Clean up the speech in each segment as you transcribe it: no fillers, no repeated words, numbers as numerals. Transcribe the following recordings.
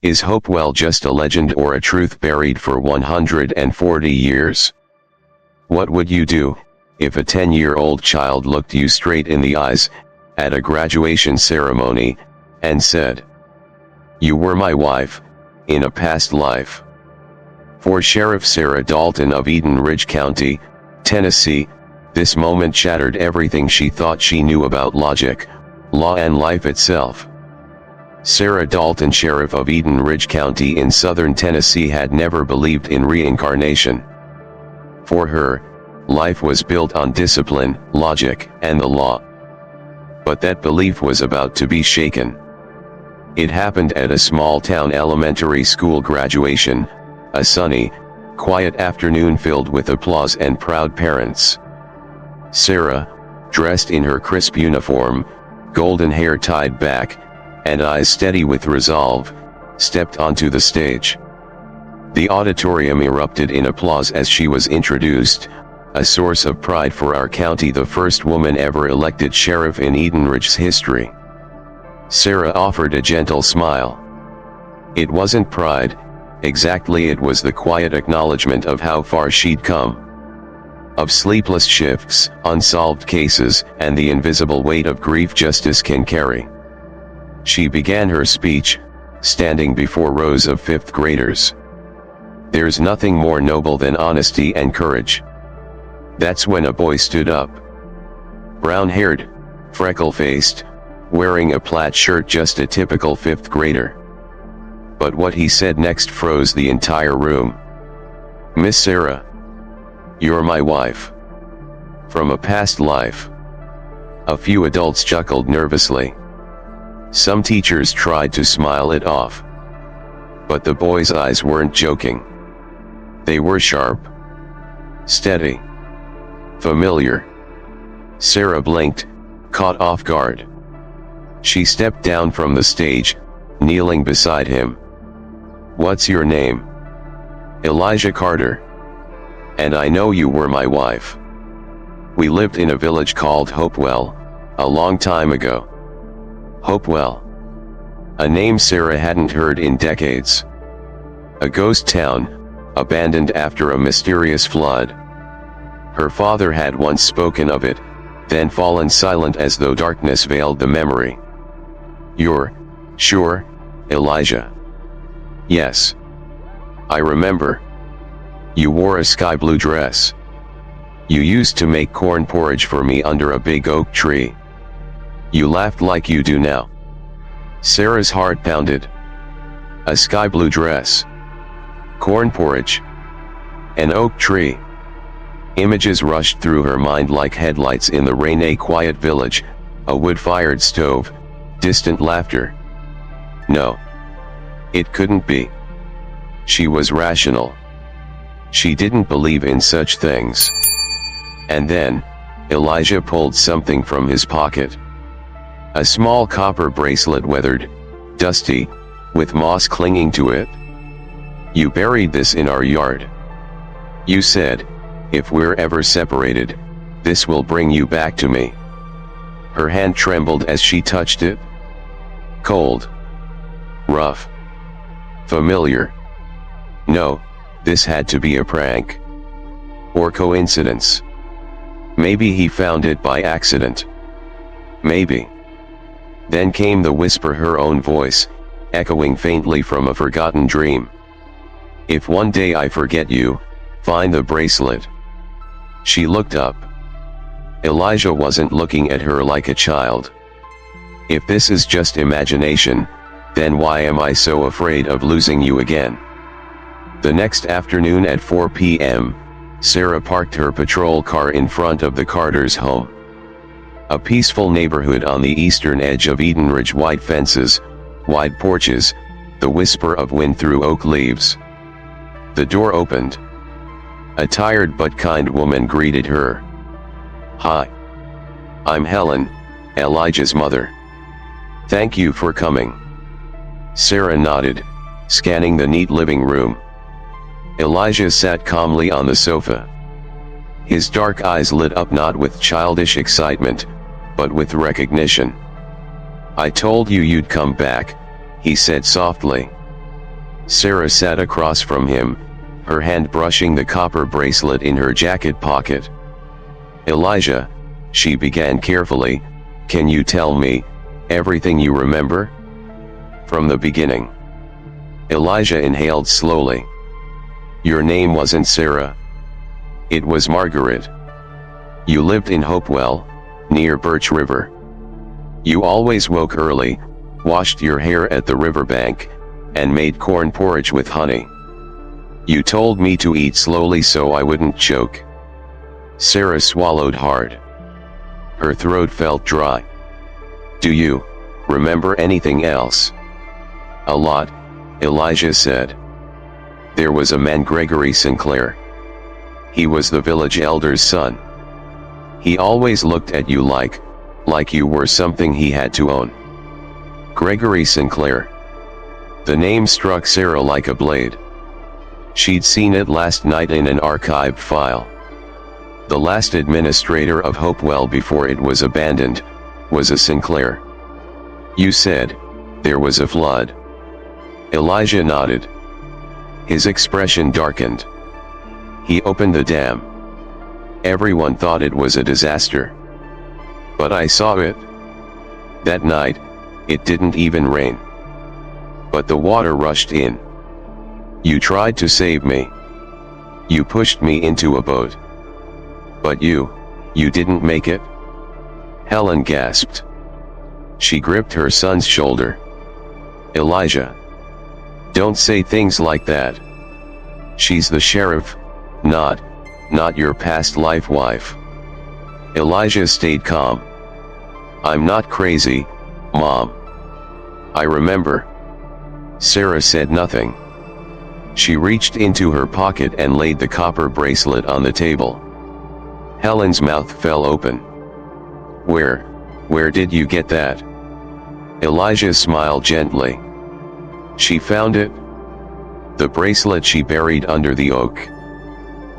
Is Hopewell just a legend or a truth buried for 140 years? What would you do if a 10-year-old child looked you straight in the eyes at a graduation ceremony and said, "You were my wife in a past life"? For Sheriff Sarah Dalton of Eden Ridge County, Tennessee, this moment shattered everything she thought she knew about logic, law and life itself. Sarah Dalton, sheriff of Eden Ridge County in southern Tennessee, had never believed in reincarnation. For her, life was built on discipline, logic, and the law. But that belief was about to be shaken. It happened at a small-town elementary school graduation, a sunny, quiet afternoon filled with applause and proud parents. Sarah, dressed in her crisp uniform, golden hair tied back, and eyes steady with resolve, stepped onto the stage. The auditorium erupted in applause as she was introduced, a source of pride for our county, the first woman ever elected sheriff in Eden Ridge's history. Sarah offered a gentle smile. It wasn't pride, exactly, it was the quiet acknowledgement of how far she'd come. Of sleepless shifts, unsolved cases, and the invisible weight of grief justice can carry. She began her speech, standing before rows of fifth graders. There's nothing more noble than honesty and courage. That's when a boy stood up. Brown-haired, freckle-faced, wearing a plaid shirt, just a typical fifth grader. But what he said next froze the entire room. "Miss Sarah, you're my wife. From a past life." A few adults chuckled nervously. Some teachers tried to smile it off. But the boy's eyes weren't joking. They were sharp, steady, familiar. Sarah blinked, caught off guard. She stepped down from the stage, kneeling beside him. "What's your name?" "Elijah Carter. And I know you were my wife. We lived in a village called Hopewell, a long time ago." Hopewell. A name Sarah hadn't heard in decades. A ghost town, abandoned after a mysterious flood. Her father had once spoken of it, then fallen silent as though darkness veiled the memory. "You're sure, Elijah?" "Yes. I remember. You wore a sky blue dress. You used to make corn porridge for me under a big oak tree. You laughed like you do now." Sarah's heart pounded. A sky blue dress. Corn porridge. An oak tree. Images rushed through her mind like headlights in the rain. A quiet village, a wood-fired stove, distant laughter. No. It couldn't be. She was rational. She didn't believe in such things. And then, Elijah pulled something from his pocket. A small copper bracelet, weathered, dusty, with moss clinging to it. "You buried this in our yard. You said, if we're ever separated, this will bring you back to me." Her hand trembled as she touched it. Cold. Rough. Familiar. No, this had to be a prank. Or coincidence. Maybe he found it by accident. Maybe. Then came the whisper, her own voice, echoing faintly from a forgotten dream. "If one day I forget you, find the bracelet." She looked up. Elijah wasn't looking at her like a child. "If this is just imagination, then why am I so afraid of losing you again?" The next afternoon at 4 p.m., Sarah parked her patrol car in front of the Carter's home. A peaceful neighborhood on the eastern edge of Eden Ridge. White fences, wide porches, the whisper of wind through oak leaves. The door opened. A tired but kind woman greeted her. "Hi. I'm Helen, Elijah's mother. Thank you for coming." Sarah nodded, scanning the neat living room. Elijah sat calmly on the sofa. His dark eyes lit up not with childish excitement, but with recognition. "I told you you'd come back," he said softly. Sarah sat across from him, her hand brushing the copper bracelet in her jacket pocket. "Elijah," she began carefully, "can you tell me everything you remember? From the beginning." Elijah inhaled slowly. "Your name wasn't Sarah. It was Margaret. You lived in Hopewell, near Birch River. You always woke early, washed your hair at the riverbank, and made corn porridge with honey. You told me to eat slowly so I wouldn't choke." Sarah swallowed hard. Her throat felt dry. "Do you remember anything else?" "A lot," Elijah said. "There was a man, Gregory Sinclair. He was the village elder's son. He always looked at you like you were something he had to own." Gregory Sinclair. The name struck Sarah like a blade. She'd seen it last night in an archived file. The last administrator of Hopewell before it was abandoned was a Sinclair. "You said there was a flood." Elijah nodded. His expression darkened. "He opened the dam. Everyone thought it was a disaster. But I saw it. That night, it didn't even rain. But the water rushed in. You tried to save me. You pushed me into a boat. But you didn't make it?" Helen gasped. She gripped her son's shoulder. "Elijah, don't say things like that. She's the sheriff, not your past life wife." Elijah stayed calm. "I'm not crazy, Mom. I remember." Sarah said nothing. She reached into her pocket and laid the copper bracelet on the table. Helen's mouth fell open. Where did you get that?" Elijah smiled gently. "She found it. The bracelet she buried under the oak."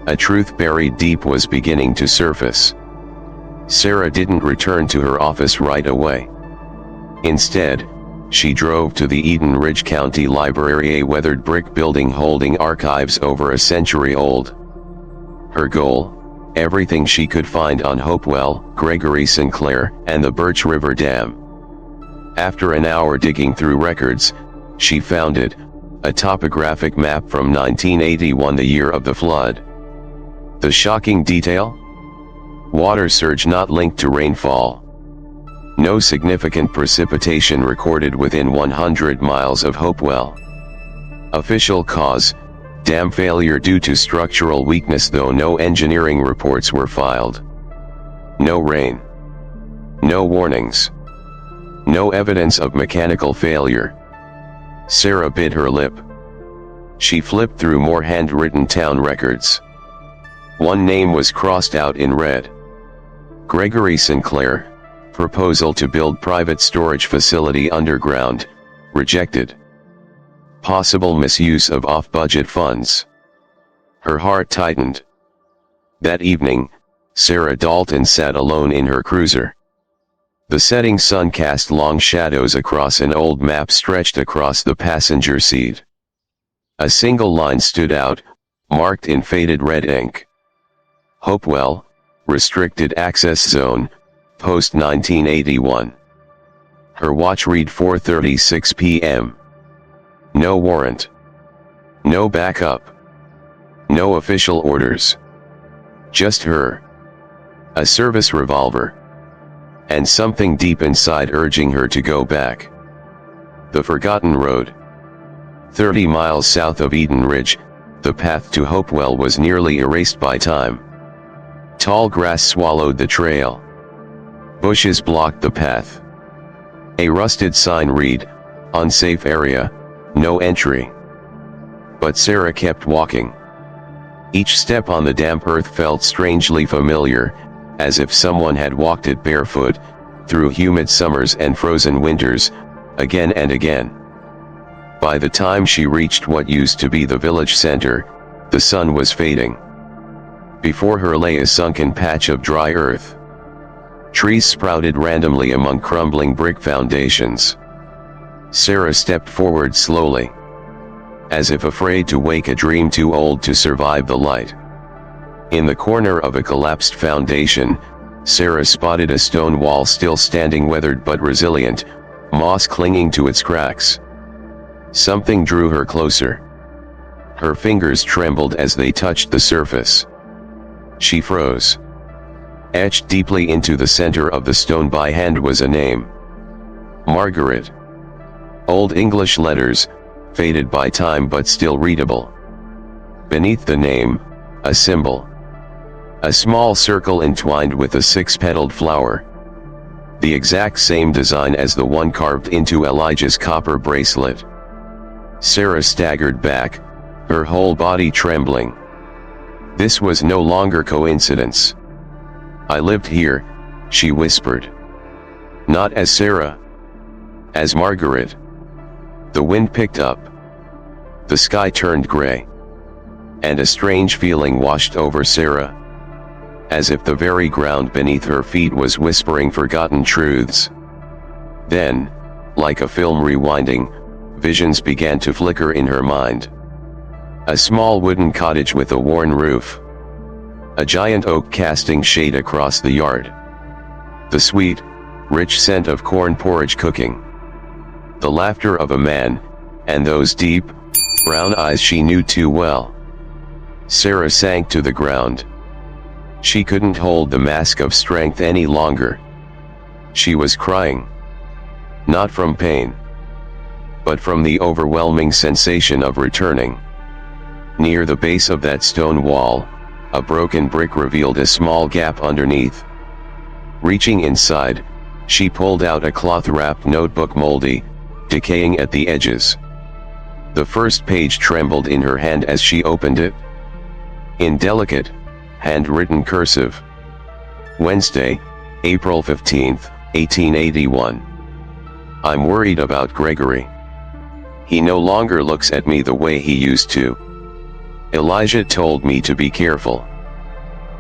A truth buried deep was beginning to surface. Sarah didn't return to her office right away. Instead, she drove to the Eden Ridge County Library, a weathered brick building holding archives over a century old. Her goal? Everything she could find on Hopewell, Gregory Sinclair, and the Birch River Dam. After an hour digging through records, she found it, a topographic map from 1981, the year of the flood. The shocking detail? Water surge not linked to rainfall. No significant precipitation recorded within 100 miles of Hopewell. Official cause: dam failure due to structural weakness, though no engineering reports were filed. No rain. No warnings. No evidence of mechanical failure. Sarah bit her lip. She flipped through more handwritten town records. One name was crossed out in red. Gregory Sinclair. Proposal to build private storage facility underground, rejected. Possible misuse of off-budget funds. Her heart tightened. That evening, Sarah Dalton sat alone in her cruiser. The setting sun cast long shadows across an old map stretched across the passenger seat. A single line stood out, marked in faded red ink. Hopewell, restricted access zone, post-1981. Her watch read 4:36 p.m. No warrant. No backup. No official orders. Just her. A service revolver. And something deep inside urging her to go back. The forgotten road. 30 miles south of Eden Ridge, the path to Hopewell was nearly erased by time. Tall grass swallowed the trail. Bushes blocked the path. A rusted sign read, "Unsafe area, no entry." But Sarah kept walking. Each step on the damp earth felt strangely familiar, as if someone had walked it barefoot, through humid summers and frozen winters, again and again. By the time she reached what used to be the village center, the sun was fading. Before her lay a sunken patch of dry earth. Trees sprouted randomly among crumbling brick foundations. Sarah stepped forward slowly. as if afraid to wake a dream too old to survive the light. In the corner of a collapsed foundation, Sarah spotted a stone wall still standing, weathered but resilient, moss clinging to its cracks. Something drew her closer. Her fingers trembled as they touched the surface. She froze. Etched deeply into the center of the stone by hand was a name. Margaret. Old English letters, faded by time but still readable. Beneath the name, a symbol. A small circle entwined with a six-petaled flower. The exact same design as the one carved into Elijah's copper bracelet. Sarah staggered back, her whole body trembling. This was no longer coincidence. I lived here, she whispered. Not as Sarah. As Margaret. The wind picked up. The sky turned gray. And a strange feeling washed over Sarah. As if the very ground beneath her feet was whispering forgotten truths. Then, like a film rewinding, visions began to flicker in her mind. A small wooden cottage with a worn roof. A giant oak casting shade across the yard. The sweet, rich scent of corn porridge cooking. The laughter of a man, and those deep, brown eyes she knew too well. Sarah sank to the ground. She couldn't hold the mask of strength any longer. She was crying. Not from pain, but from the overwhelming sensation of returning. Near the base of that stone wall, a broken brick revealed a small gap underneath. Reaching inside, she pulled out a cloth-wrapped notebook, moldy, decaying at the edges. The first page trembled in her hand as she opened it. In delicate, handwritten cursive. Wednesday, April 15, 1881. I'm worried about Gregory. He no longer looks at me the way he used to. Elijah told me to be careful.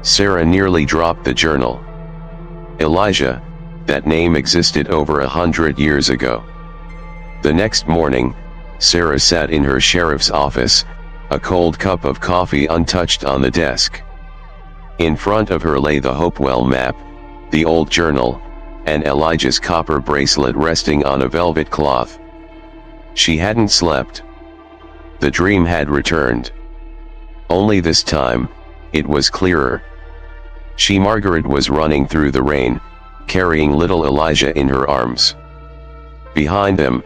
Sarah nearly dropped the journal. Elijah, that name existed over 100 years ago. The next morning, Sarah sat in her sheriff's office, a cold cup of coffee untouched on the desk. In front of her lay the Hopewell map, the old journal, and Elijah's copper bracelet resting on a velvet cloth. She hadn't slept. The dream had returned. Only this time, it was clearer. Margaret was running through the rain, carrying little Elijah in her arms. Behind them,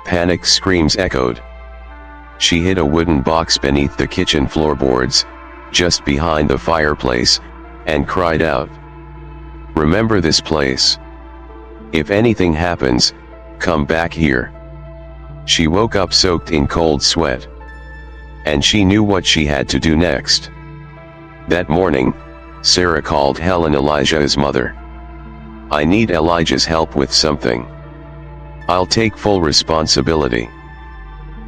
panicked screams echoed. She hid a wooden box beneath the kitchen floorboards, just behind the fireplace, and cried out, "Remember this place. If anything happens, come back here." She woke up soaked in cold sweat. And she knew what she had to do next. That morning, Sarah called Helen, Elijah's mother. "I need Elijah's help with something. I'll take full responsibility.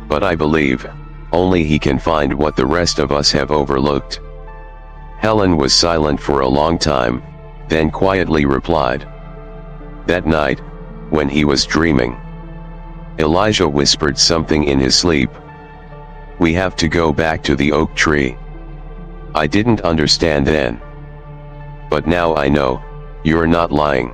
But I believe, only he can find what the rest of us have overlooked." Helen was silent for a long time, then quietly replied, "That night, when he was dreaming, Elijah whispered something in his sleep. We have to go back to the oak tree. I didn't understand then. But now I know, you're not lying."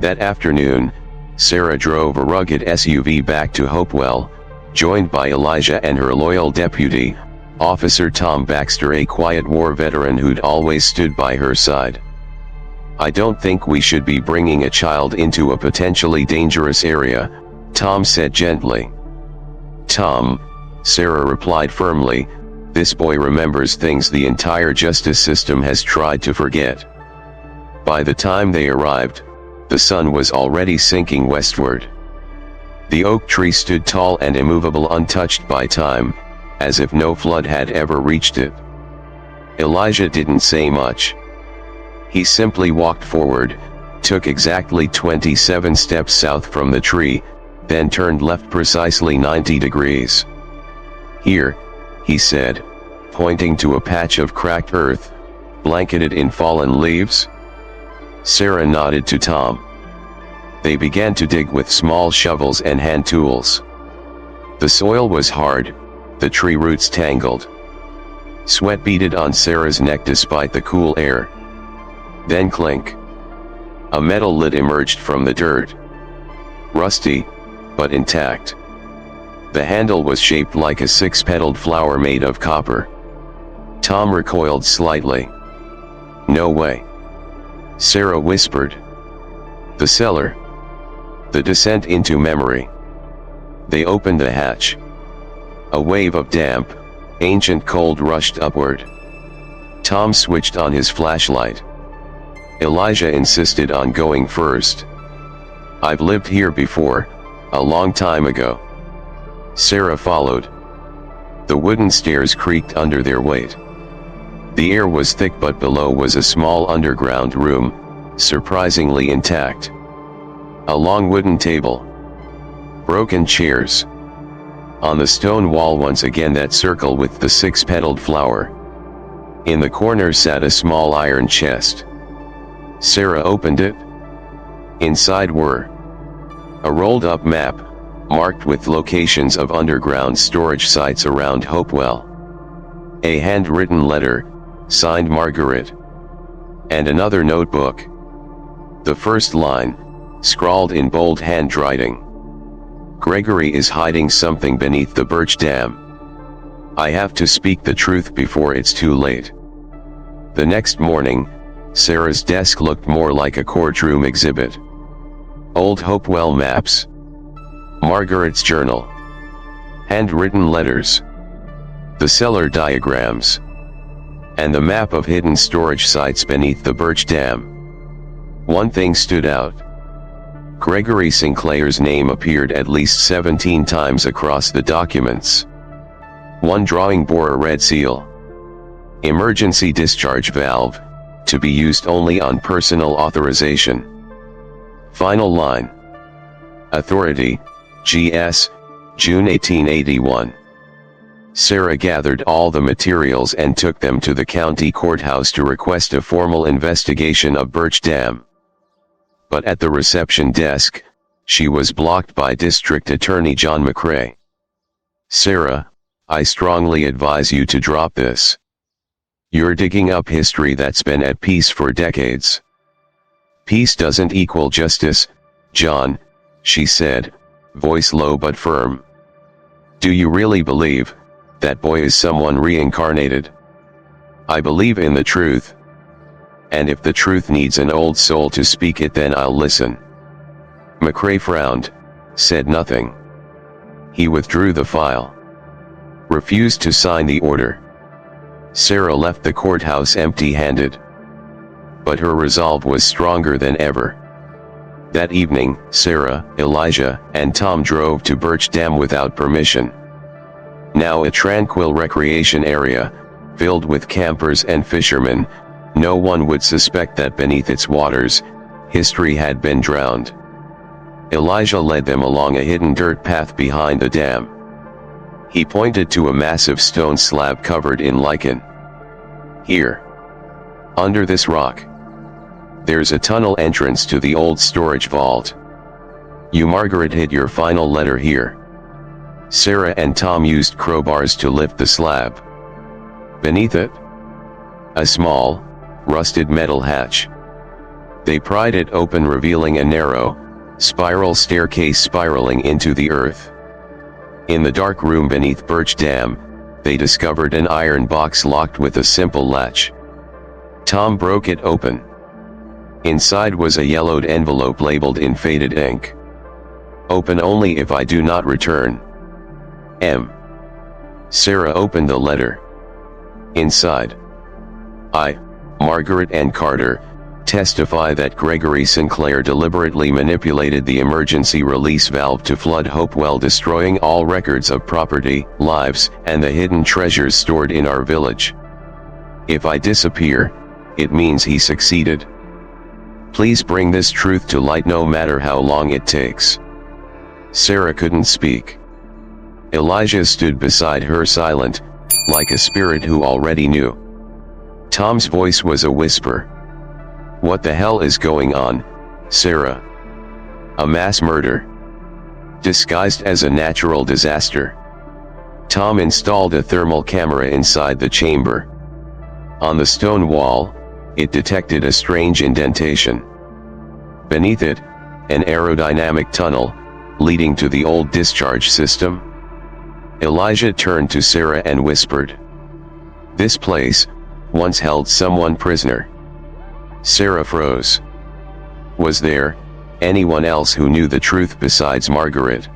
That afternoon, Sarah drove a rugged SUV back to Hopewell, joined by Elijah and her loyal deputy, Officer Tom Baxter, a quiet war veteran who'd always stood by her side. "I don't think we should be bringing a child into a potentially dangerous area," Tom said gently. "Tom," Sarah replied firmly, "this boy remembers things the entire justice system has tried to forget." By the time they arrived, the sun was already sinking westward. The oak tree stood tall and immovable, untouched by time, as if no flood had ever reached it. Elijah didn't say much. He simply walked forward, took exactly 27 steps south from the tree, then turned left precisely 90 degrees. "Here," he said, pointing to a patch of cracked earth, blanketed in fallen leaves. Sarah nodded to Tom. They began to dig with small shovels and hand tools. The soil was hard, the tree roots tangled. Sweat beaded on Sarah's neck despite the cool air. Then clink. A metal lid emerged from the dirt. Rusty, but intact. The handle was shaped like a six-petaled flower made of copper. Tom recoiled slightly. "No way," Sarah whispered. "The cellar." The descent into memory. They opened the hatch. A wave of damp, ancient cold rushed upward. Tom switched on his flashlight. Elijah insisted on going first. "I've lived here before, a long time ago." Sarah followed. The wooden stairs creaked under their weight. The air was thick, but below was a small underground room, surprisingly intact. A long wooden table. Broken chairs. On the stone wall once again that circle with the six-petaled flower. In the corner sat a small iron chest. Sarah opened it. Inside were a rolled-up map, marked with locations of underground storage sites around Hopewell. A handwritten letter, signed Margaret. And another notebook. The first line, scrawled in bold handwriting. "Gregory is hiding something beneath the birch dam. I have to speak the truth before it's too late." The next morning, Sarah's desk looked more like a courtroom exhibit. Old Hopewell maps. Margaret's journal. Handwritten letters. The cellar diagrams. And the map of hidden storage sites beneath the birch dam. One thing stood out. Gregory Sinclair's name appeared at least 17 times across the documents. One drawing bore a red seal. Emergency discharge valve, to be used only on personal authorization. Final line. Authority, G.S., June 1881. Sarah gathered all the materials and took them to the county courthouse to request a formal investigation of Birch Dam. But at the reception desk, she was blocked by District Attorney John McCrae. "Sarah, I strongly advise you to drop this. You're digging up history that's been at peace for decades." "Peace doesn't equal justice, John," she said, voice low but firm. "Do you really believe that boy is someone reincarnated?" "I believe in the truth. And if the truth needs an old soul to speak it, then I'll listen." McCrae frowned, said nothing. He withdrew the file. Refused to sign the order. Sarah left the courthouse empty-handed. But her resolve was stronger than ever. That evening, Sarah, Elijah, and Tom drove to Birch Dam without permission. Now a tranquil recreation area, filled with campers and fishermen, no one would suspect that beneath its waters, history had been drowned. Elijah led them along a hidden dirt path behind the dam. He pointed to a massive stone slab covered in lichen. "Here. Under this rock. There's a tunnel entrance to the old storage vault. You Margaret hid your final letter here." Sarah and Tom used crowbars to lift the slab. Beneath it, a small, rusted metal hatch. They pried it open, revealing a narrow, spiral staircase spiraling into the earth. In the dark room beneath Birch Dam, they discovered an iron box locked with a simple latch. Tom broke it open. Inside was a yellowed envelope labeled in faded ink. "Open only if I do not return. M." Sarah opened the letter. Inside. "I, Margaret and Carter, testify that Gregory Sinclair deliberately manipulated the emergency release valve to flood Hopewell, destroying all records of property, lives, and the hidden treasures stored in our village. If I disappear, it means he succeeded. Please bring this truth to light, no matter how long it takes." Sarah couldn't speak. Elijah stood beside her, silent, like a spirit who already knew. Tom's voice was a whisper. "What the hell is going on, Sarah? A mass murder? Disguised as a natural disaster?" Tom installed a thermal camera inside the chamber. On the stone wall, it detected a strange indentation. Beneath it, an aerodynamic tunnel, leading to the old discharge system. Elijah turned to Sarah and whispered, "This place once held someone prisoner." Sarah froze. Was there anyone else who knew the truth besides Margaret?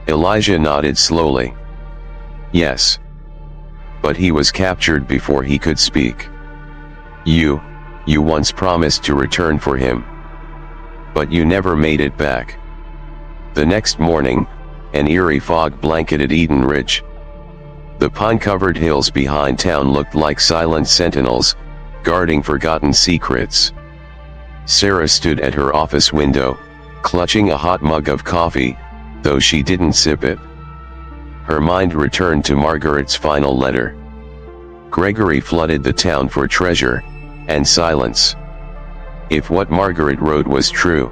Elijah nodded slowly. Yes. But he was captured before he could speak. You once promised to return for him. But you never made it back. The next morning, an eerie fog blanketed Eden Ridge. The pine-covered hills behind town looked like silent sentinels, guarding forgotten secrets. Sarah stood at her office window, clutching a hot mug of coffee, though she didn't sip it. Her mind returned to Margaret's final letter. Gregory flooded the town for treasure and silence. If what Margaret wrote was true,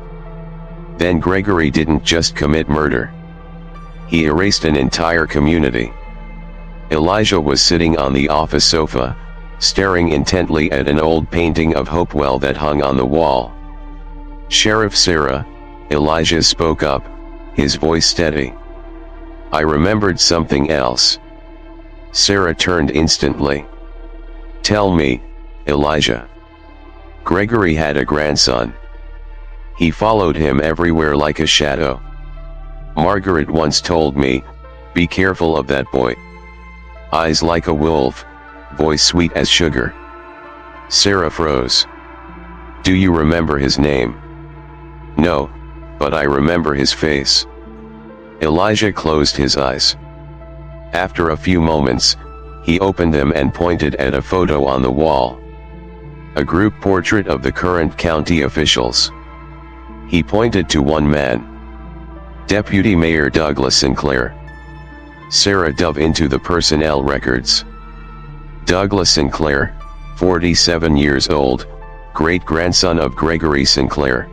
then Gregory didn't just commit murder. He erased an entire community. Elijah was sitting on the office sofa, staring intently at an old painting of Hopewell that hung on the wall. "Sheriff Sarah," Elijah spoke up, his voice steady. "I remembered something else." Sarah turned instantly. "Tell me, Elijah." Gregory had a grandson. He followed him everywhere like a shadow. Margaret once told me, "Be careful of that boy. Eyes like a wolf, voice sweet as sugar." Sarah froze. "Do you remember his name?" "No, but I remember his face." Elijah closed his eyes. After a few moments, he opened them and pointed at a photo on the wall. A group portrait of the current county officials. He pointed to one man. Deputy Mayor Douglas Sinclair. Sarah dove into the personnel records. Douglas Sinclair, 47 years old, great-grandson of Gregory Sinclair.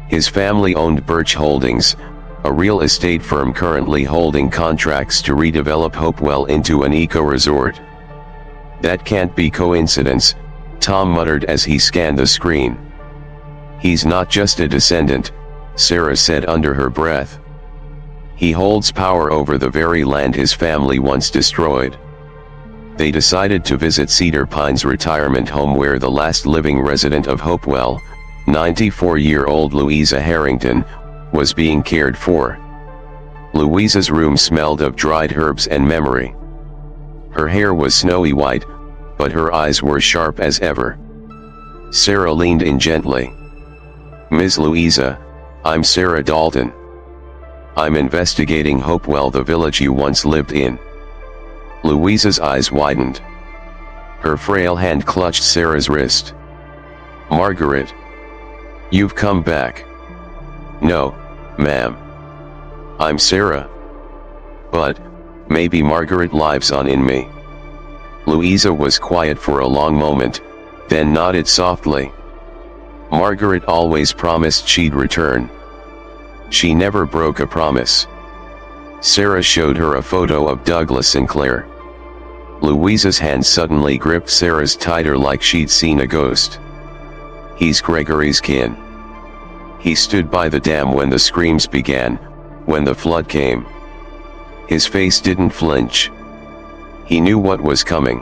His family owned Birch Holdings, a real estate firm currently holding contracts to redevelop Hopewell into an eco-resort. "That can't be coincidence," Tom muttered as he scanned the screen. "He's not just a descendant," Sarah said under her breath. "He holds power over the very land his family once destroyed." They decided to visit Cedar Pines retirement home where the last living resident of Hopewell, 94-year-old Louisa Harrington, was being cared for. Louisa's room smelled of dried herbs and memory. Her hair was snowy white, but her eyes were sharp as ever. Sarah leaned in gently. "Ms. Louisa, I'm Sarah Dalton. I'm investigating Hopewell, the village you once lived in." Louisa's eyes widened. Her frail hand clutched Sarah's wrist. "Margaret. You've come back." "No, ma'am. I'm Sarah. But maybe Margaret lives on in me." Louisa was quiet for a long moment, then nodded softly. "Margaret always promised she'd return. She never broke a promise." Sarah showed her a photo of Douglas Sinclair. Louisa's hand suddenly gripped Sarah's tighter like she'd seen a ghost. "He's Gregory's kin. He stood by the dam when the screams began, when the flood came." His face didn't flinch. He knew what was coming.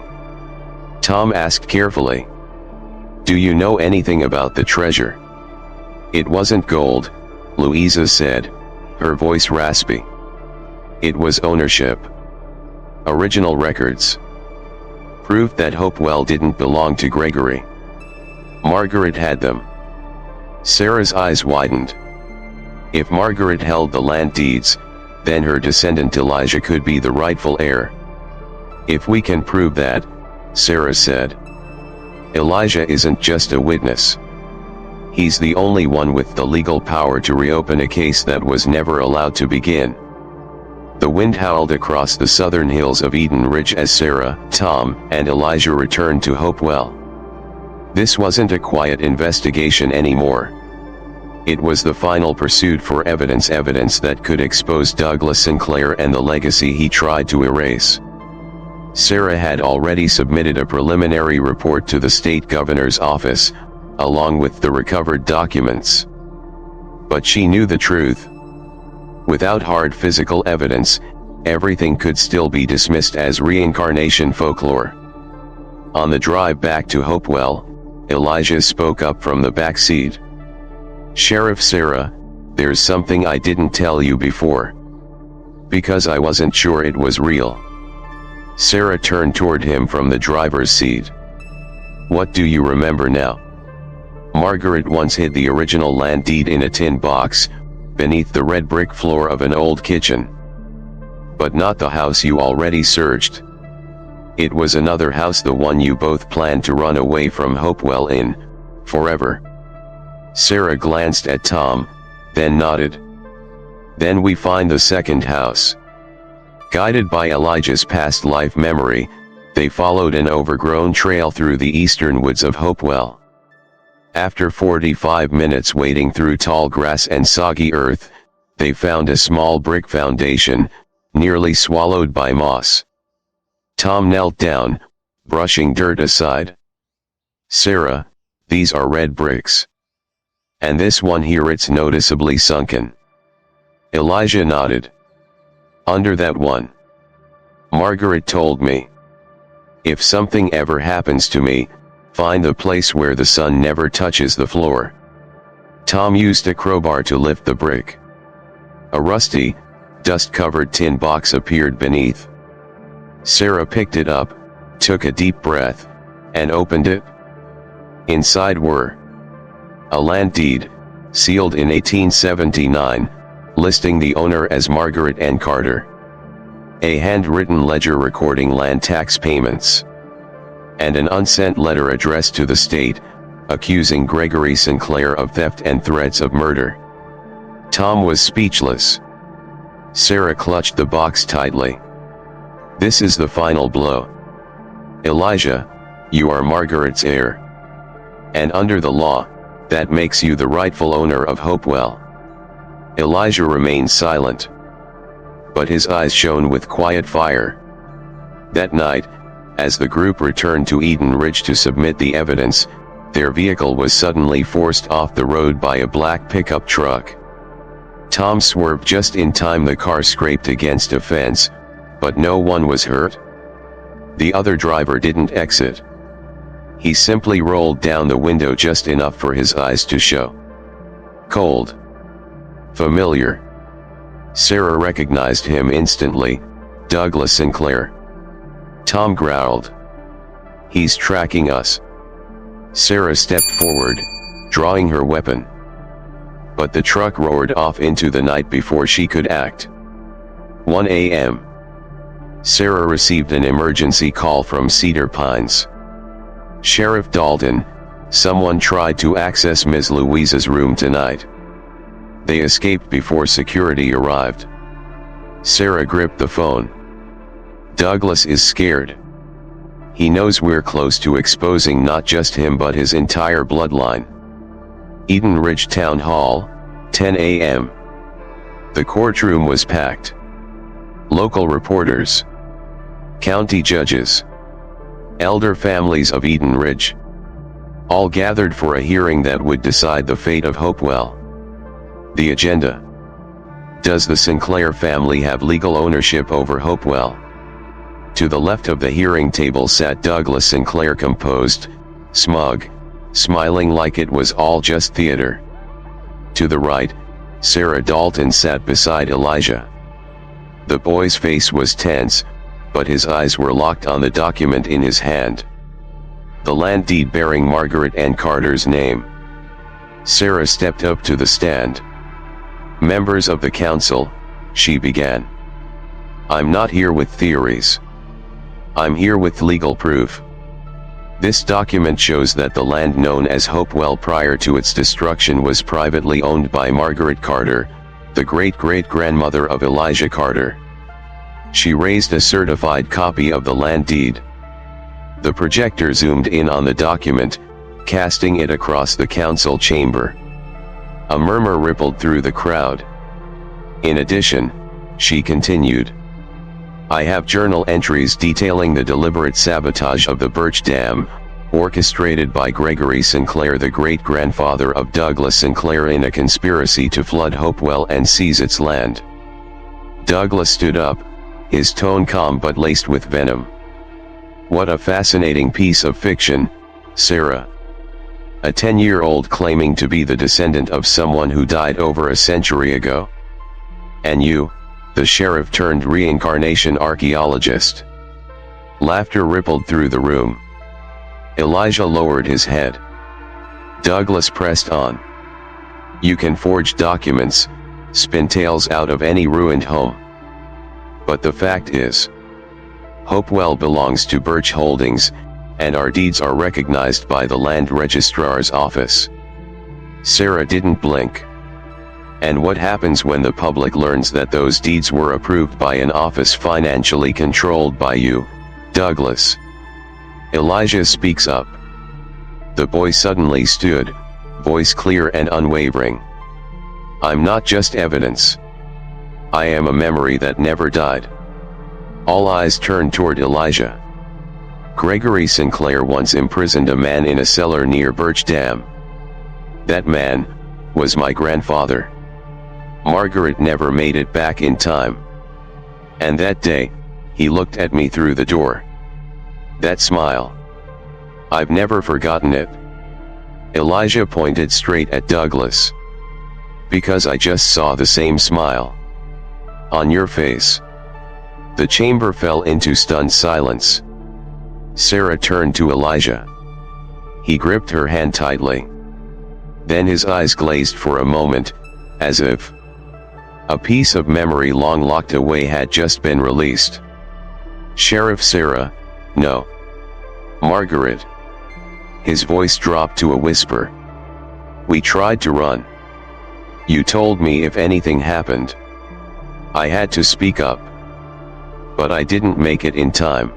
Tom asked carefully, "Do you know anything about the treasure?" "It wasn't gold," Louisa said, her voice raspy. "It was ownership. Original records. Proof that Hopewell didn't belong to Gregory. Margaret had them." Sarah's eyes widened. If Margaret held the land deeds, then her descendant Elijah could be the rightful heir. "If we can prove that," Sarah said. "Elijah isn't just a witness. He's the only one with the legal power to reopen a case that was never allowed to begin." The wind howled across the southern hills of Eden Ridge as Sarah, Tom, and Elijah returned to Hopewell. This wasn't a quiet investigation anymore. It was the final pursuit for evidence that could expose Douglas Sinclair and the legacy he tried to erase. Sarah had already submitted a preliminary report to the state governor's office, along with the recovered documents. But she knew the truth. Without hard physical evidence, everything could still be dismissed as reincarnation folklore. On the drive back to Hopewell, Elijah spoke up from the back seat. "Sheriff Sarah, there's something I didn't tell you before. Because I wasn't sure it was real." Sarah turned toward him from the driver's seat. "What do you remember now?" "Margaret once hid the original land deed in a tin box, beneath the red brick floor of an old kitchen. But not the house you already searched. It was another house, the one you both planned to run away from Hopewell in, forever." Sarah glanced at Tom, then nodded. "Then we find the second house." Guided by Elijah's past life memory, they followed an overgrown trail through the eastern woods of Hopewell. After 45 minutes wading through tall grass and soggy earth, they found a small brick foundation, nearly swallowed by moss. Tom knelt down, brushing dirt aside. "Sarah, these are red bricks. And this one here, it's noticeably sunken." Elijah nodded. "Under that one. Margaret told me. If something ever happens to me, find the place where the sun never touches the floor." Tom used a crowbar to lift the brick. A rusty, dust-covered tin box appeared beneath. Sarah picked it up, took a deep breath, and opened it. Inside were a land deed, sealed in 1879, listing the owner as Margaret N. Carter. A handwritten ledger recording land tax payments. And an unsent letter addressed to the state, accusing Gregory Sinclair of theft and threats of murder. Tom was speechless. Sarah clutched the box tightly. "This is the final blow. Elijah, you are Margaret's heir. And under the law, that makes you the rightful owner of Hopewell." Elijah remained silent. But his eyes shone with quiet fire. That night, as the group returned to Eden Ridge to submit the evidence, their vehicle was suddenly forced off the road by a black pickup truck. Tom swerved just in time. The car scraped against a fence, but no one was hurt. The other driver didn't exit. He simply rolled down the window just enough for his eyes to show. Cold. Familiar. Sarah recognized him instantly, Douglas Sinclair. Tom growled. "He's tracking us." Sarah stepped forward, drawing her weapon. But the truck roared off into the night before she could act. 1 a.m. Sarah received an emergency call from Cedar Pines. "Sheriff Dalton, someone tried to access Ms. Louise's room tonight. They escaped before security arrived." Sarah gripped the phone. "Douglas is scared. He knows we're close to exposing not just him but his entire bloodline." Eden Ridge Town Hall, 10 a.m. The courtroom was packed. Local reporters, county judges, elder families of Eden Ridge, all gathered for a hearing that would decide the fate of Hopewell. The agenda. Does the Sinclair family have legal ownership over Hopewell? To the left of the hearing table sat Douglas Sinclair, composed, smug, smiling like it was all just theater. To the right, Sarah Dalton sat beside Elijah. The boy's face was tense, but his eyes were locked on the document in his hand. The land deed bearing Margaret N. Carter's name. Sarah stepped up to the stand. "Members of the council," she began. "I'm not here with theories. I'm here with legal proof. This document shows that the land known as Hopewell prior to its destruction was privately owned by Margaret Carter, the great-great-grandmother of Elijah Carter." She raised a certified copy of the land deed. The projector zoomed in on the document, casting it across the council chamber. A murmur rippled through the crowd. In addition, she continued, I have journal entries detailing the deliberate sabotage of the Birch Dam, orchestrated by Gregory Sinclair, the great-grandfather of Douglas Sinclair, in a conspiracy to flood Hopewell and seize its land. Douglas stood up, his tone calm but laced with venom. What a fascinating piece of fiction, Sarah. A 10-year-old claiming to be the descendant of someone who died over a century ago. And you, the sheriff turned reincarnation archaeologist. Laughter rippled through the room. Elijah lowered his head. Douglas pressed on. You can forge documents, spin tales out of any ruined home. But the fact is, Hopewell belongs to Birch Holdings, and our deeds are recognized by the Land Registrar's office. Sarah didn't blink. And what happens when the public learns that those deeds were approved by an office financially controlled by you, Douglas? Elijah speaks up. The boy suddenly stood, voice clear and unwavering. I'm not just evidence. I am a memory that never died. All eyes turned toward Elijah. Gregory Sinclair once imprisoned a man in a cellar near Birch Dam. That man was my grandfather. Margaret never made it back in time. And that day, he looked at me through the door. That smile. I've never forgotten it. Elijah pointed straight at Douglas. Because I just saw the same smile on your face. The chamber fell into stunned silence. Sarah turned to Elijah. He gripped her hand tightly. Then his eyes glazed for a moment, as if a piece of memory long locked away had just been released. Sheriff Sarah, no. Margaret. His voice dropped to a whisper. We tried to run. You told me if anything happened. I had to speak up. But I didn't make it in time.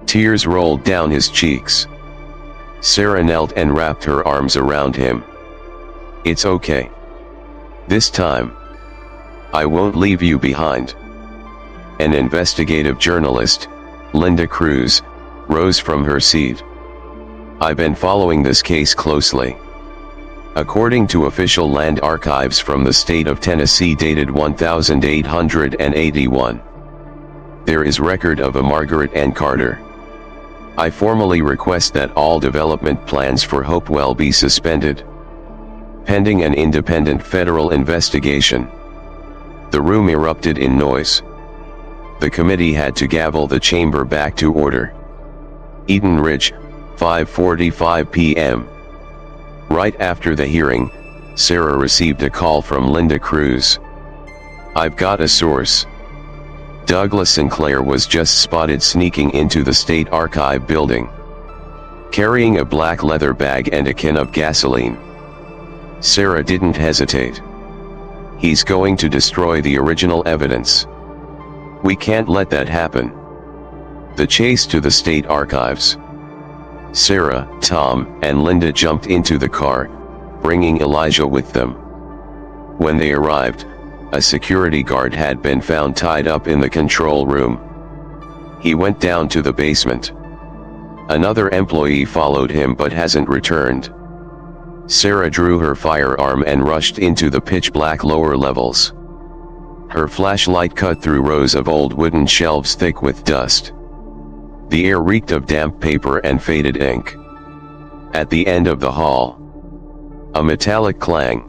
Tears rolled down his cheeks. Sarah knelt and wrapped her arms around him. It's okay. This time, I won't leave you behind. An investigative journalist, Linda Cruz, rose from her seat. I've been following this case closely. According to official land archives from the state of Tennessee dated 1881, there is record of a Margaret N. Carter. I formally request that all development plans for Hopewell be suspended, pending an independent federal investigation. The room erupted in noise. The committee had to gavel the chamber back to order. Eden Ridge, 5:45 p.m. Right after the hearing, Sarah received a call from Linda Cruz. I've got a source. Douglas Sinclair was just spotted sneaking into the State Archive building, carrying a black leather bag and a can of gasoline. Sarah didn't hesitate. He's going to destroy the original evidence. We can't let that happen. The chase to the State Archives. Sarah, Tom, and Linda jumped into the car, bringing Elijah with them. When they arrived, a security guard had been found tied up in the control room. He went down to the basement. Another employee followed him but hasn't returned. Sarah drew her firearm and rushed into the pitch-black lower levels. Her flashlight cut through rows of old wooden shelves thick with dust. The air reeked of damp paper and faded ink. At the end of the hall, a metallic clang,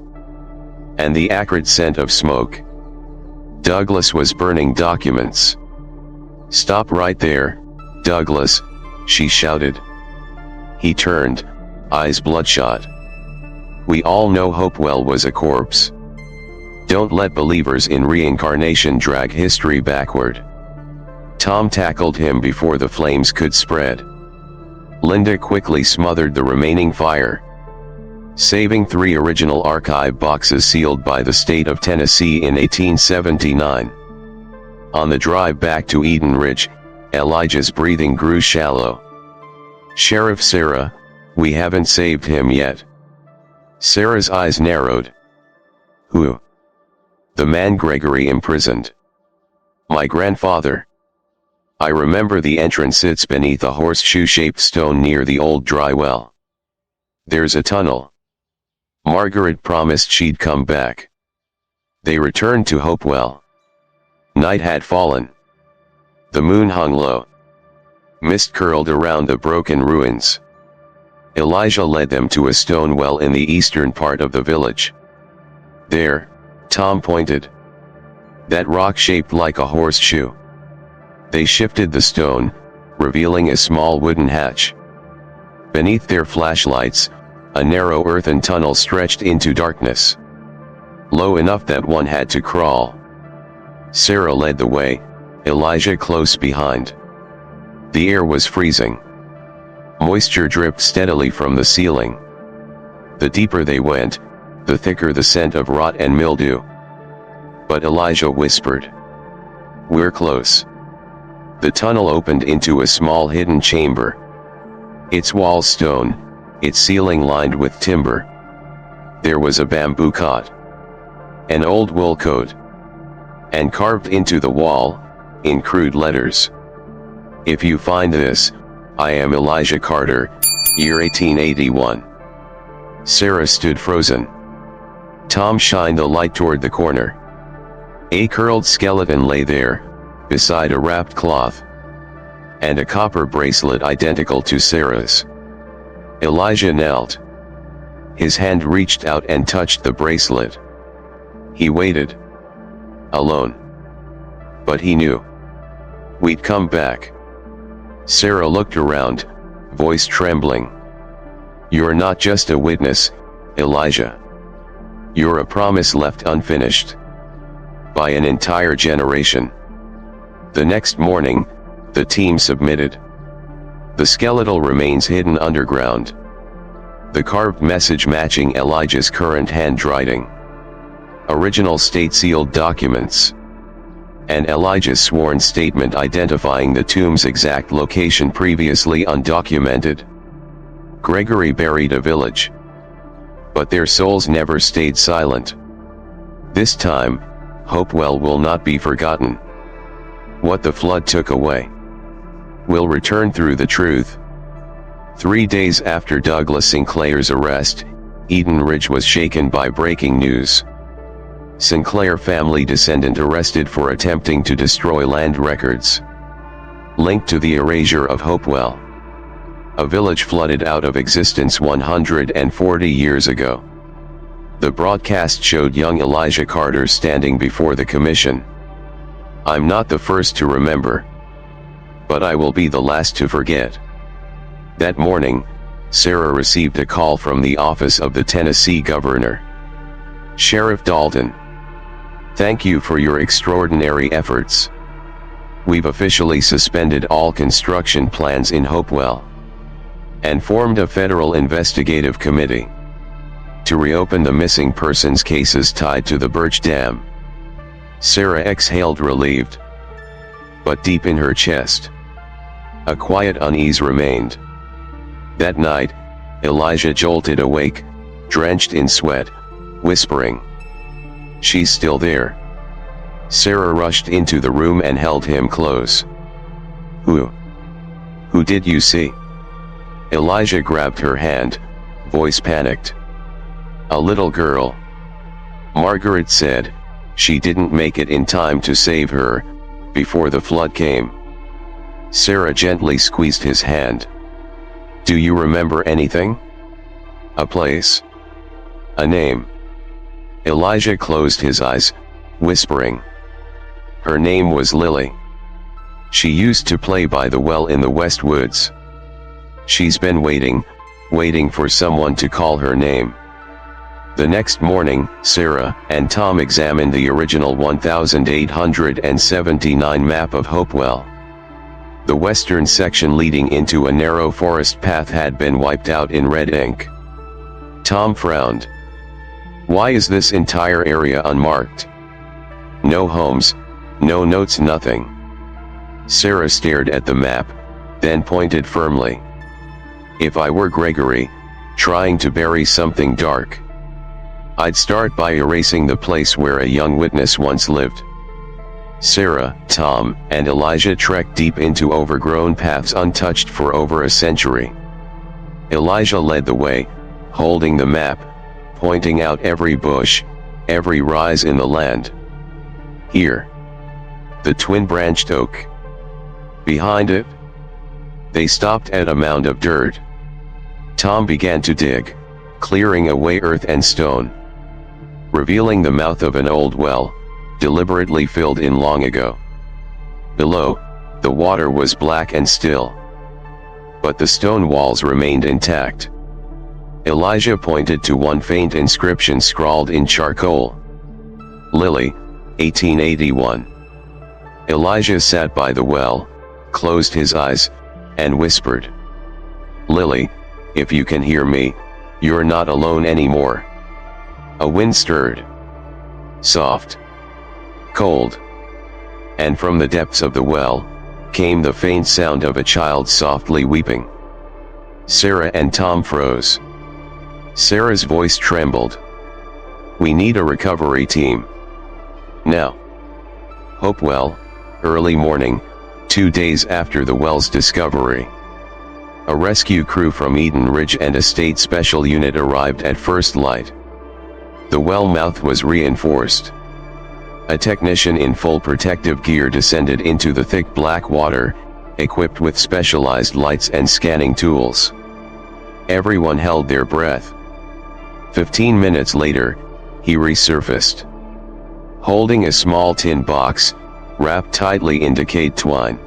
and the acrid scent of smoke. Douglas was burning documents. Stop right there, Douglas, she shouted. He turned, eyes bloodshot. We all know Hopewell was a corpse. Don't let believers in reincarnation drag history backward. Tom tackled him before the flames could spread. Linda quickly smothered the remaining fire, saving 3 original archive boxes sealed by the state of Tennessee in 1879. On the drive back to Eden Ridge, Elijah's breathing grew shallow. Sheriff Sarah, we haven't saved him yet. Sarah's eyes narrowed, Who? The man Gregory imprisoned. My grandfather. I remember the entrance sits beneath a horseshoe-shaped stone near the old dry well. There's a tunnel. Margaret promised she'd come back. They returned to Hopewell. Night had fallen. The moon hung low. Mist curled around the broken ruins. Elijah led them to a stone well in the eastern part of the village. There, Tom pointed. That rock shaped like a horseshoe. They shifted the stone, revealing a small wooden hatch. Beneath their flashlights, a narrow earthen tunnel stretched into darkness. Low enough that one had to crawl. Sarah led the way, Elijah close behind. The air was freezing. Moisture dripped steadily from the ceiling. The deeper they went, the thicker the scent of rot and mildew. But Elijah whispered, "We're close." The tunnel opened into a small hidden chamber. Its walls stone, its ceiling lined with timber. There was a bamboo cot. An old wool coat. And carved into the wall, in crude letters, "If you find this, I am Elijah Carter, year 1881. Sarah stood frozen. Tom shined the light toward the corner. A curled skeleton lay there, beside a wrapped cloth. And a copper bracelet identical to Sarah's. Elijah knelt. His hand reached out and touched the bracelet. He waited. Alone. But he knew. We'd come back. Sarah looked around, voice trembling. "You're not just a witness, Elijah. You're a promise left unfinished. By an entire generation." The next morning, the team submitted. The skeletal remains hidden underground. The carved message matching Elijah's current handwriting. Original state-sealed documents. And Elijah's sworn statement identifying the tomb's exact location previously undocumented. Gregory buried a village. But their souls never stayed silent. This time, Hopewell will not be forgotten. What the flood took away will return through the truth. 3 days after Douglas Sinclair's arrest, Eden Ridge was shaken by breaking news. Sinclair family descendant arrested for attempting to destroy land records. Linked to the erasure of Hopewell. A village flooded out of existence 140 years ago. The broadcast showed young Elijah Carter standing before the commission. "I'm not the first to remember. But I will be the last to forget." That morning, Sarah received a call from the office of the Tennessee governor. "Sheriff Dalton. Thank you for your extraordinary efforts. We've officially suspended all construction plans in Hopewell. And formed a federal investigative committee. To reopen the missing persons cases tied to the Birch Dam." Sarah exhaled relieved. But deep in her chest, a quiet unease remained. That night, Elijah jolted awake, drenched in sweat, whispering, "She's still there." Sarah rushed into the room and held him close. Who did you see?" Elijah grabbed her hand, voice panicked. "A little girl. Margaret said, she didn't make it in time to save her, before the flood came." Sarah gently squeezed his hand. "Do you remember anything? A place? A name?" Elijah closed his eyes, whispering. "Her name was Lily. She used to play by the well in the West Woods. She's been waiting for someone to call her name." The next morning, Sarah and Tom examined the original 1879 map of Hopewell. The western section leading into a narrow forest path had been wiped out in red ink. Tom frowned. "Why is this entire area unmarked? No homes, no notes, nothing." Sarah stared at the map, then pointed firmly. "If I were Gregory, trying to bury something dark, I'd start by erasing the place where a young witness once lived. Sarah, Tom, and Elijah trekked deep into overgrown paths untouched for over a century. Elijah led the way, holding the map, pointing out every bush, every rise in the land. Here. The twin-branched oak. Behind it. They stopped at a mound of dirt. Tom began to dig, clearing away earth and stone, revealing the mouth of an old well, deliberately filled in long ago. Below, the water was black and still, but the stone walls remained intact. Elijah pointed to one faint inscription scrawled in charcoal. Lily, 1881. Elijah sat by the well, closed his eyes, and whispered, "Lily, if you can hear me, you're not alone anymore." A wind stirred. Soft. Cold. And from the depths of the well, came the faint sound of a child softly weeping. Sarah and Tom froze. Sarah's voice trembled. "We need a recovery team. Now." Hopewell, early morning, 2 days after the well's discovery. A rescue crew from Eden Ridge and a state special unit arrived at first light. The well mouth was reinforced. A technician in full protective gear descended into the thick black water, equipped with specialized lights and scanning tools. Everyone held their breath. 15 minutes later, he resurfaced, holding a small tin box, wrapped tightly in decayed twine.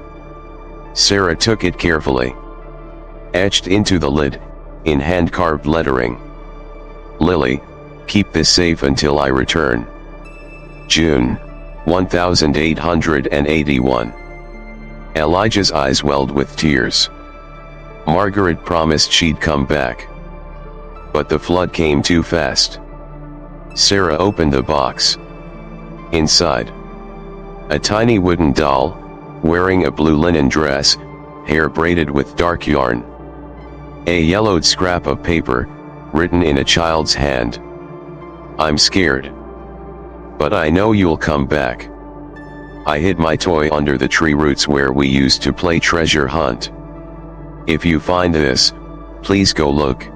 Sarah took it carefully. Etched into the lid, in hand-carved lettering, "Lily, keep this safe until I return. June, 1881. Elijah's eyes welled with tears. Margaret promised she'd come back. But the flood came too fast. Sarah opened the box. Inside, a tiny wooden doll, wearing a blue linen dress, hair braided with dark yarn. A yellowed scrap of paper, written in a child's hand. "I'm scared. But I know you'll come back. I hid my toy under the tree roots where we used to play treasure hunt. If you find this, please go look."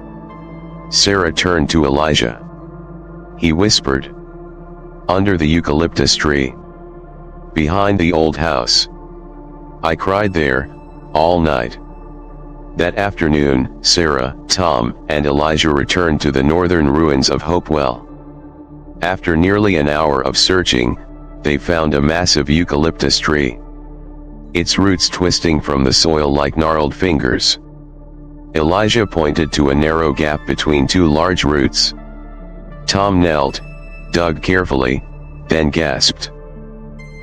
Sarah turned to Elijah. He whispered, "Under the eucalyptus tree. Behind the old house." I cried there, all night. That afternoon, Sarah, Tom, and Elijah returned to the northern ruins of Hopewell. After nearly an hour of searching, they found a massive eucalyptus tree, its roots twisting from the soil like gnarled fingers. Elijah pointed to a narrow gap between two large roots. Tom knelt, dug carefully, then gasped,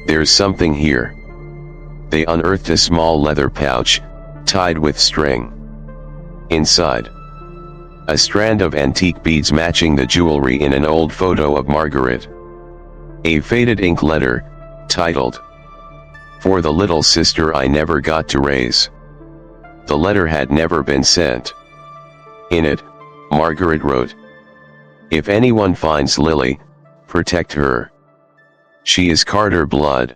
"There's something here." They unearthed a small leather pouch, tied with string. Inside, a strand of antique beads matching the jewelry in an old photo of Margaret. A faded ink letter, titled, "For the little sister I never got to raise." The letter had never been sent. In it, Margaret wrote, "If anyone finds Lily, protect her. She is Carter blood.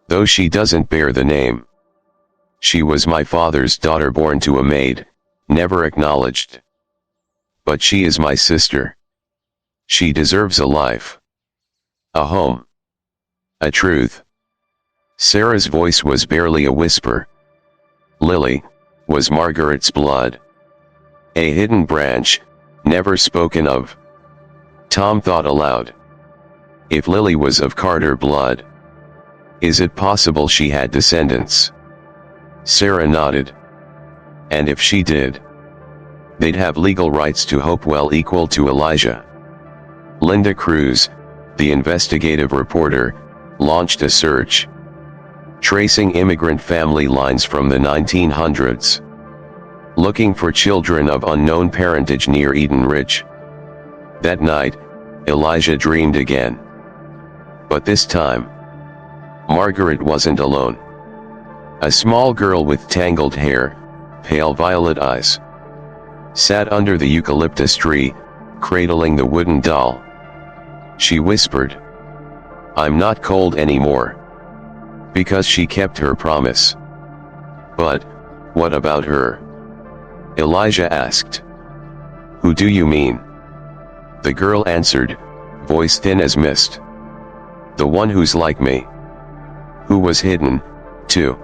Though she doesn't bear the name. She was my father's daughter born to a maid, never acknowledged. But she is my sister. She deserves a life. A home. A truth." Sarah's voice was barely a whisper. Lily was Margaret's blood. A hidden branch, never spoken of. Tom thought aloud. If Lily was of Carter blood, is it possible she had descendants? Sarah nodded. And if she did, they'd have legal rights to Hopewell equal to Elijah. Linda Cruz, the investigative reporter, launched a search, tracing immigrant family lines from the 1900s, looking for children of unknown parentage near Eden Ridge. That night, Elijah dreamed again. But this time, Margaret wasn't alone. A small girl with tangled hair, pale violet eyes, sat under the eucalyptus tree, cradling the wooden doll. She whispered, "I'm not cold anymore." Because she kept her promise. "But, what about her?" Elijah asked. "Who do you mean?" The girl answered, voice thin as mist. "The one who's like me. Who was hidden, too.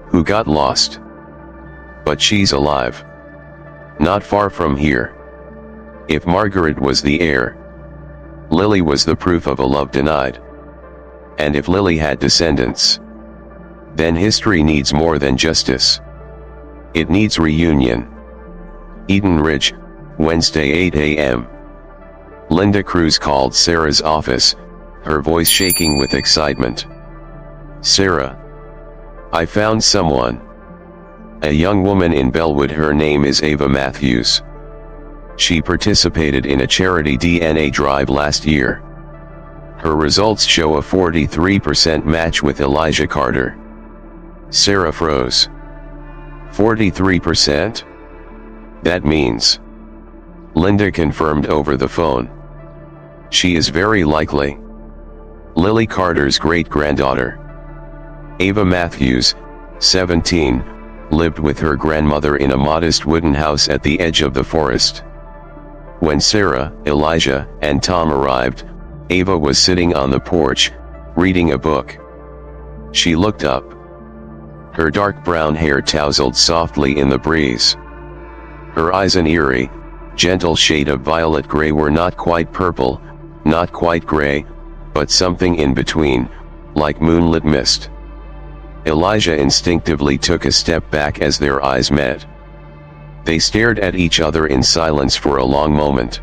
Who got lost. But she's alive. Not far from here. If Margaret was the heir, Lily was the proof of a love denied. And if Lily had descendants, then history needs more than justice. It needs reunion." Eden Ridge, Wednesday 8 a.m. Linda Cruz called Sarah's office, her voice shaking with excitement. "Sarah, I found someone. A young woman in Bellwood. Her name is Ava Matthews. She participated in a charity DNA drive last year. Her results show a 43% match with Elijah Carter." Sarah froze. 43%? That means. Linda confirmed over the phone. She is very likely Lily Carter's great-granddaughter. Ava Matthews, 17, lived with her grandmother in a modest wooden house at the edge of the forest. When Sarah, Elijah, and Tom arrived, Ava was sitting on the porch, reading a book. She looked up. Her dark brown hair tousled softly in the breeze. Her eyes, an eerie, gentle shade of violet gray, were not quite purple, not quite gray, but something in between, like moonlit mist. Elijah instinctively took a step back as their eyes met. They stared at each other in silence for a long moment.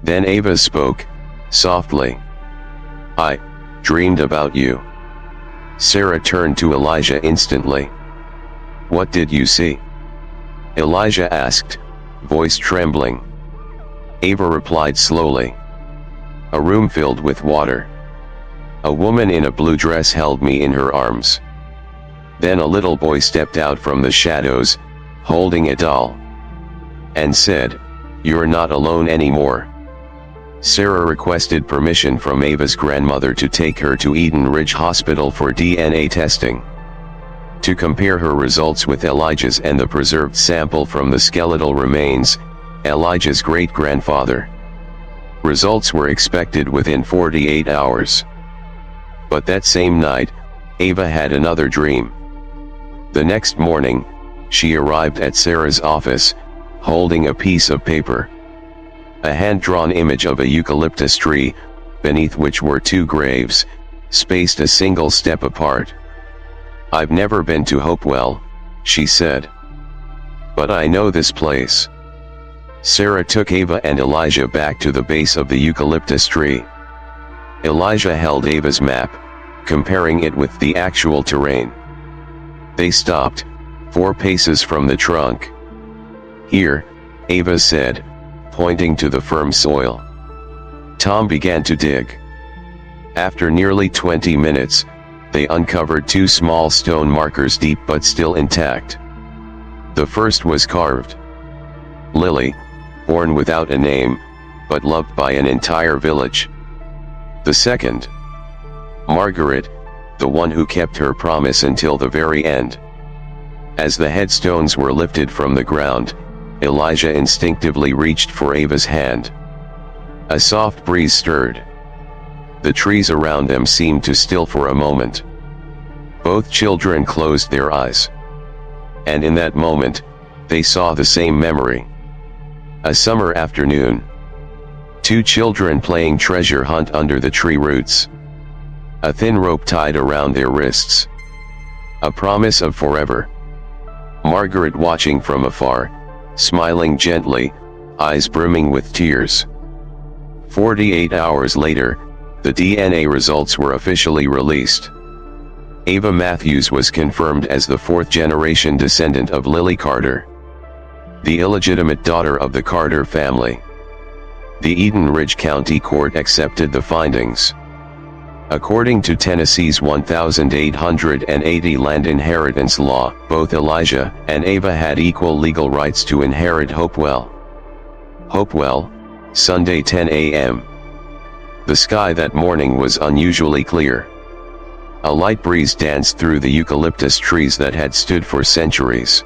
Then Ava spoke, softly. "I dreamed about you." Sarah turned to Elijah instantly. "What did you see?" Elijah asked, voice trembling. Ava replied slowly. "A room filled with water. A woman in a blue dress held me in her arms. Then a little boy stepped out from the shadows, holding a doll, and said, 'You're not alone anymore.'" Sarah requested permission from Ava's grandmother to take her to Eden Ridge Hospital for DNA testing, to compare her results with Elijah's and the preserved sample from the skeletal remains, Elijah's great-grandfather. Results were expected within 48 hours. But that same night, Ava had another dream. The next morning, she arrived at Sarah's office, holding a piece of paper. A hand-drawn image of a eucalyptus tree, beneath which were two graves, spaced a single step apart. "I've never been to Hopewell," she said. "But I know this place." Sarah took Ava and Elijah back to the base of the eucalyptus tree. Elijah held Ava's map, comparing it with the actual terrain. They stopped, 4 paces from the trunk. "Here," Ava said, pointing to the firm soil. Tom began to dig. After nearly 20 minutes, they uncovered 2 small stone markers, deep but still intact. The first was carved. Lily, born without a name, but loved by an entire village. The second, Margaret, the one who kept her promise until the very end. As the headstones were lifted from the ground, Elijah instinctively reached for Ava's hand. A soft breeze stirred. The trees around them seemed to still for a moment. Both children closed their eyes. And in that moment, they saw the same memory. A summer afternoon. 2 children playing treasure hunt under the tree roots. A thin rope tied around their wrists. A promise of forever. Margaret watching from afar, smiling gently, eyes brimming with tears. 48 hours later, the DNA results were officially released. Ava Matthews was confirmed as the 4th-generation descendant of Lily Carter, the illegitimate daughter of the Carter family. The Eden Ridge County Court accepted the findings. According to Tennessee's 1880 land inheritance law, both Elijah and Ava had equal legal rights to inherit Hopewell. Hopewell, Sunday 10 a.m. The sky that morning was unusually clear. A light breeze danced through the eucalyptus trees that had stood for centuries.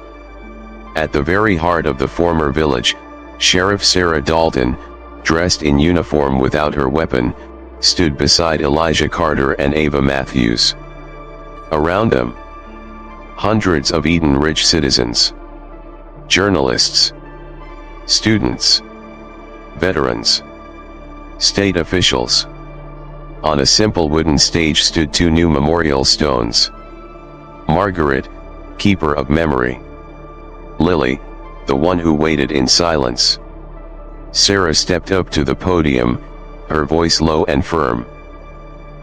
At the very heart of the former village, Sheriff Sarah Dalton, dressed in uniform without her weapon, stood beside Elijah Carter and Ava Matthews. Around them, hundreds of Eden Ridge citizens, journalists, students, veterans, state officials. On a simple wooden stage stood two new memorial stones. Margaret, keeper of memory. Lily, the one who waited in silence. Sarah stepped up to the podium, her voice low and firm.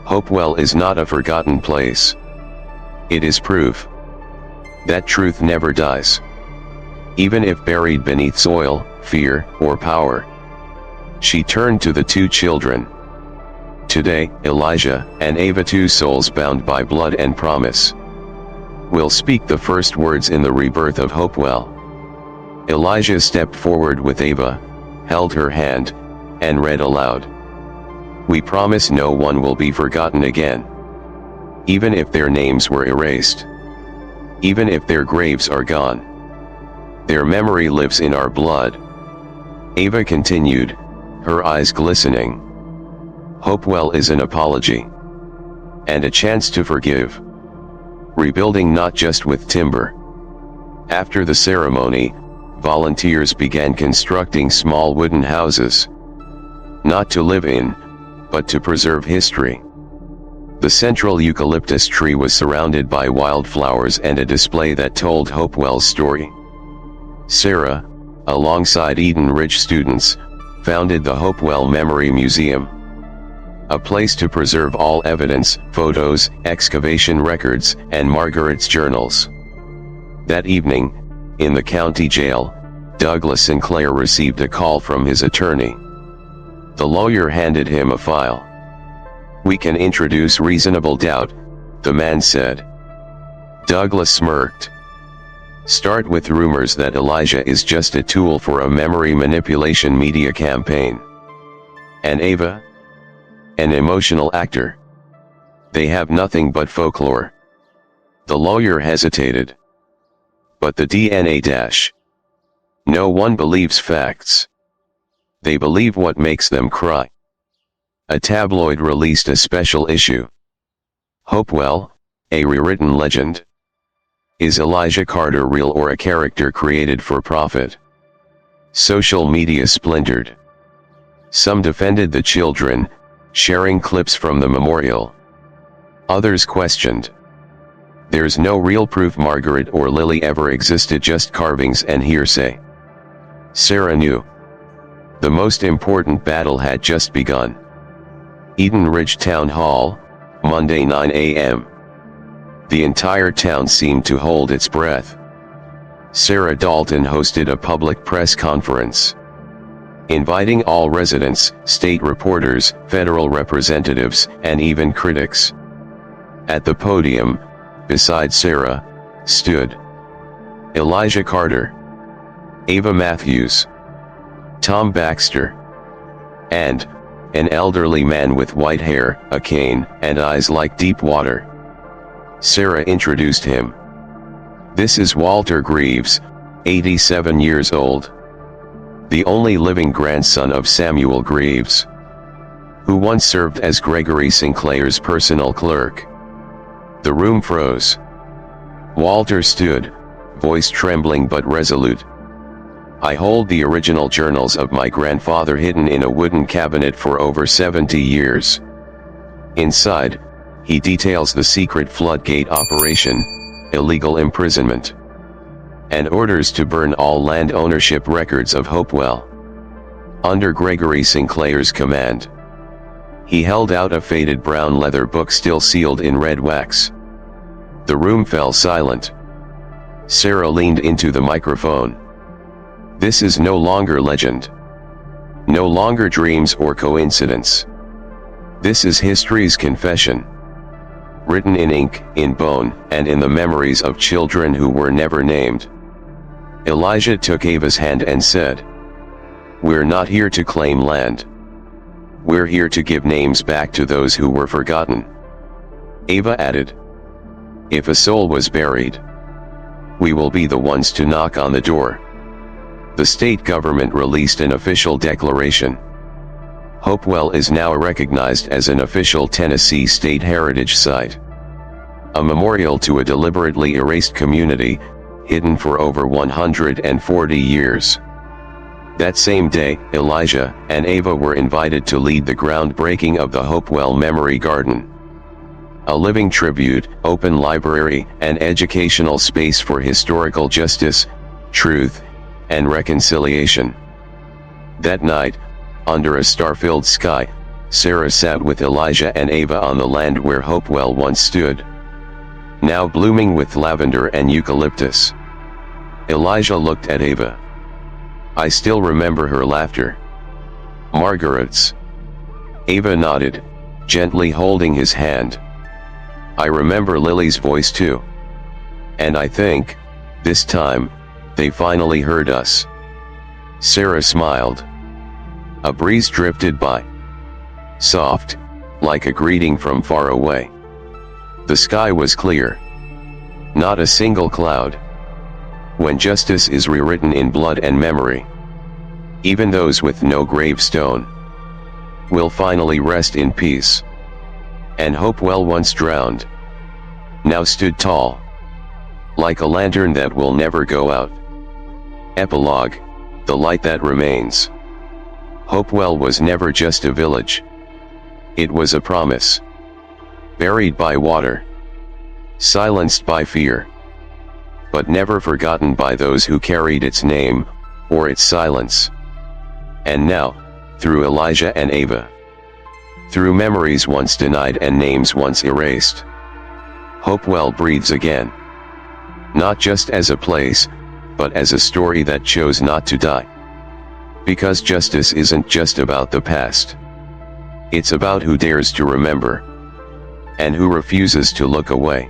Hopewell is not a forgotten place. It is proof that truth never dies. Even if buried beneath soil, fear, or power. She turned to the two children. Today, Elijah and Ava, two souls bound by blood and promise, will speak the first words in the rebirth of Hopewell. Elijah stepped forward with Ava, held her hand, and read aloud. We promise no one will be forgotten again. Even if their names were erased. Even if their graves are gone. Their memory lives in our blood. Ava continued, her eyes glistening. Hopewell is an apology. And a chance to forgive. Rebuilding not just with timber. After the ceremony, volunteers began constructing small wooden houses. Not to live in, but to preserve history. The central eucalyptus tree was surrounded by wildflowers and a display that told Hopewell's story. Sarah, alongside Eden Ridge students, founded the Hopewell Memory Museum. A place to preserve all evidence, photos, excavation records, and Margaret's journals. That evening, in the county jail, Douglas Sinclair received a call from his attorney. The lawyer handed him a file. We can introduce reasonable doubt, the man said. Douglas smirked. Start with rumors that Elijah is just a tool for a memory manipulation media campaign. And Ava? An emotional actor. They have nothing but folklore. The lawyer hesitated. But the DNA dash. No one believes facts. They believe what makes them cry. A tabloid released a special issue. Hopewell, a rewritten legend. Is Elijah Carter real or a character created for profit? Social media splintered. Some defended the children, sharing clips from the memorial. Others questioned. There's no real proof Margaret or Lily ever existed, just carvings and hearsay. Sarah knew. The most important battle had just begun. Eden Ridge Town Hall, Monday 9 a.m. The entire town seemed to hold its breath. Sarah Dalton hosted a public press conference, inviting all residents, state reporters, federal representatives, and even critics. At the podium, beside Sarah, stood Elijah Carter, Ava Matthews, Tom Baxter, and an elderly man with white hair, a cane, and eyes like deep water. Sarah introduced him. This is Walter Greaves, 87 years old. The only living grandson of Samuel Greaves, who once served as Gregory Sinclair's personal clerk. The room froze. Walter stood, voice trembling but resolute. I hold the original journals of my grandfather hidden in a wooden cabinet for over 70 years. Inside, he details the secret floodgate operation, illegal imprisonment, and orders to burn all land ownership records of Hopewell. Under Gregory Sinclair's command. He held out a faded brown leather book still sealed in red wax. The room fell silent. Sarah leaned into the microphone. This is no longer legend. No longer dreams or coincidence. This is history's confession. Written in ink, in bone, and in the memories of children who were never named. Elijah took Ava's hand and said, We're not here to claim land. We're here to give names back to those who were forgotten. Ava added. If a soul was buried, we will be the ones to knock on the door. The state government released an official declaration. Hopewell is now recognized as an official Tennessee State Heritage Site. A memorial to a deliberately erased community, hidden for over 140 years. That same day, Elijah and Ava were invited to lead the groundbreaking of the Hopewell Memory Garden. A living tribute, open library, and educational space for historical justice, truth, and reconciliation. That night, under a star-filled sky, Sarah sat with Elijah and Ava on the land where Hopewell once stood, now blooming with lavender and eucalyptus. Elijah looked at Ava. I still remember her laughter. Margaret's. Ava nodded, gently holding his hand. I remember Lily's voice too. And I think, this time, they finally heard us. Sarah smiled. A breeze drifted by. Soft, like a greeting from far away. The sky was clear. Not a single cloud. When justice is rewritten in blood and memory, even those with no gravestone will finally rest in peace. And Hopewell, once drowned, now stood tall, like a lantern that will never go out. Epilogue, the light that remains. Hopewell was never just a village. It was a promise. Buried by water. Silenced by fear. But never forgotten by those who carried its name, or its silence. And now, through Elijah and Ava, through memories once denied and names once erased, Hopewell breathes again. Not just as a place, but as a story that chose not to die. Because justice isn't just about the past. It's about who dares to remember, and who refuses to look away.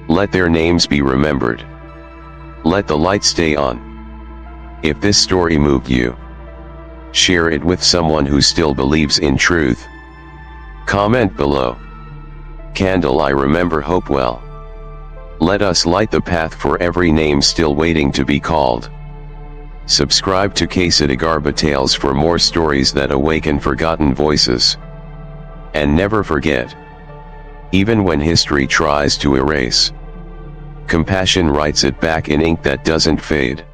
Let their names be remembered. Let the light stay on. If this story moved you, share it with someone who still believes in truth. Comment below. Candle, I remember Hopewell. Let us light the path for every name still waiting to be called. Subscribe to Ksitigarbha Tales for more stories that awaken forgotten voices. And never forget, even when history tries to erase, compassion writes it back in ink that doesn't fade.